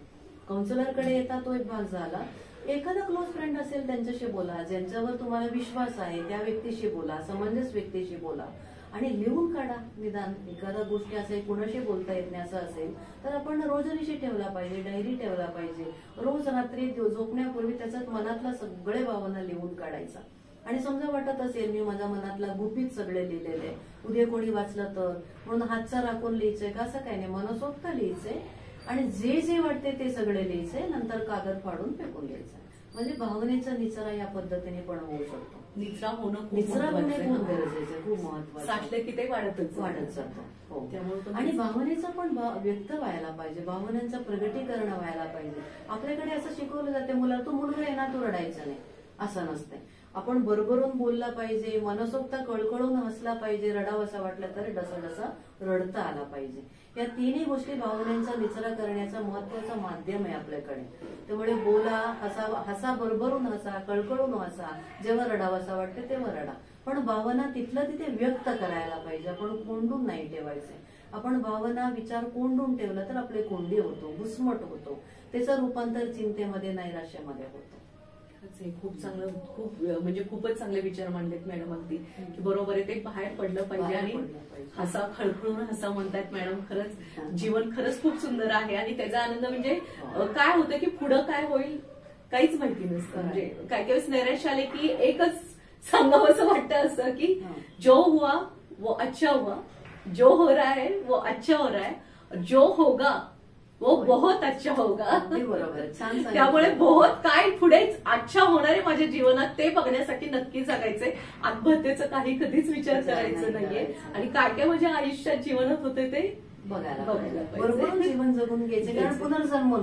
काउन्सिलरकडे येतात तो एक भाग झाला. एखादा क्लोज फ्रेंड असेल त्यांच्याशी बोला, ज्यांच्यावर तुम्हाला विश्वास आहे त्या व्यक्तीशी बोला, समंजस व्यक्तीशी बोला आणि लिहून काढा. निदान एखादा गोष्टी असेल कुणाशी बोलता येत नाही असं असेल तर आपण रोजनिशी ठेवला पाहिजे, डायरी ठेवला पाहिजे. रोज रात्री झोपण्यापूर्वी त्याच्यात मनातला सगळे भावना लिहून काढायचा. आणि समजा वाटत असेल मी माझ्या मनातला गुपित सगळे लिहिलेले, उद्या कोणी वाचलं तर म्हणून हातचा राखून लिहायचंय का, असं काही नाही, मनसोक्त लिहायचंय आणि जे जे वाटते ते सगळे लिहायचंय, नंतर कागद फाडून फेकून द्यायचं. म्हणजे भावनेचा निचरा या पद्धतीने पण होऊ शकतो. निचरा होणं निचरा होणे खूप गरजेचं आहे, खूप महत्वाचं. साठले की ते वाढत जातं. हो. त्यामुळे आणि भावनेचा पण व्यक्त व्हायला पाहिजे, भावनांचं प्रगटीकरण व्हायला पाहिजे. आपल्याकडे असं शिकवलं जाते मुलाला, तू मुलगा आहे ना तू रडायचं नाही, असं नसतंय. आपण भरभरून बोलला पाहिजे, मनसोक्त कळकळून हसला पाहिजे, रडावंसं वाटलं तर डसा रडता आला पाहिजे. या तिन्ही गोष्टी भावनांचा निचरा करण्याचा महत्वाचा माध्यम आहे आपल्याकडे. त्यामुळे बोला, हसा, भरभरून हसा, कळकळून हसा, जेव्हा रडावंसं वाटतं तेव्हा रडा, पण भावना तिथलं तिथे व्यक्त करायला पाहिजे. आपण कोंडून नाही ठेवायचे. आपण भावना विचार कोंडून ठेवलं तर आपले कोंडी होतो, घुसमट होतो, त्याचं रूपांतर चिंतेमध्ये, नैराश्यामध्ये होतं. खूप चांगलं, खूप म्हणजे खूपच चांगले विचार मांडलेत मॅडम. अगदी की बरोबर आहे, ते बाहेर पडलं पाहिजे. आणि हसा, खळखळून हसा म्हणतायत मॅडम. खरंच जीवन खरंच खूप सुंदर आहे आणि त्याचा आनंद म्हणजे काय होतं की पुढं काय होईल काहीच माहिती नसतं. म्हणजे काय काही वेळेस नैराश्य आले की एकच सांगावं असं वाटतं असं की जो हुआ वो अच्छा हुआ, जो हो रहा है वो अच्छा हो रहा है, जो होगा वो बहुत अच्छा होगा. बरोबर, छान. त्यामुळे बहुत काय पुढे अच्छा होणार आहे माझ्या जीवनात ते बघण्यासाठी नक्की जगायचंय. आत्महत्येचं काही कधीच विचार करायचं नाहीये. आणि काय काय माझ्या आयुष्यात जीवनात होते ते बघायला बरोबर जीवन जगून घ्यायचे. कारण पुनर्जन्म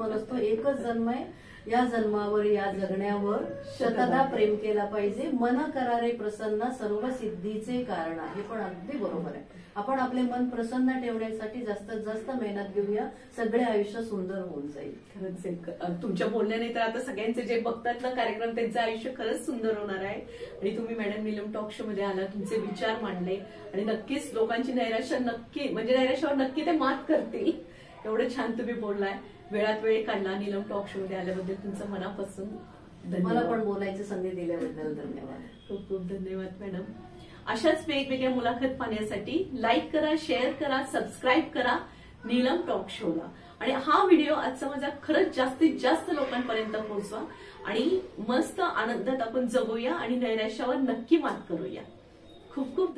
नसतो, एकच जन्म आहे. या जन्मावर, या जगण्यावर शतदा प्रेम केला पाहिजे. मन करारे प्रसन्न सर्व सिद्धीचे कारण आहे. पण अगदी बरोबर आहे, आपण आपले मन प्रसन्न ठेवण्यासाठी जास्तीत जास्त मेहनत घेऊया, सगळे आयुष्य सुंदर होऊन जाईल. खरंच तुमच्या बोलण्याने तर आता सगळ्यांचे जे बघतात ना कार्यक्रम त्यांचं आयुष्य खरंच सुंदर होणार आहे. आणि तुम्ही मॅडम नीलम टॉक शो मध्ये आला, तुमचे विचार मांडले आणि नक्कीच लोकांची नैराश्य नक्की म्हणजे नैराश्यावर नक्की ते मात करतील. एवढं छान तुम्ही बोललाय, वेळात वेळ काढला, नीलम टॉक शो मध्ये आल्याबद्दल तुमचं मनापासून धन्यवाद. मला पण बोलायची संधी दिल्याबद्दल धन्यवाद. खूप खूप धन्यवाद मॅडम. अशाच वेगवेगळ्या मुलाखत पाहण्यासाठी लाईक करा, शेअर करा, सबस्क्राईब करा नीलम टॉक शोला. आणि हा व्हिडिओ आजचा माझा खरंच जास्तीत जास्त लोकांपर्यंत पोहोचवा आणि मस्त आनंदात आपण जगूया आणि नैराश्यावर नक्की मात करूया. खूप खूप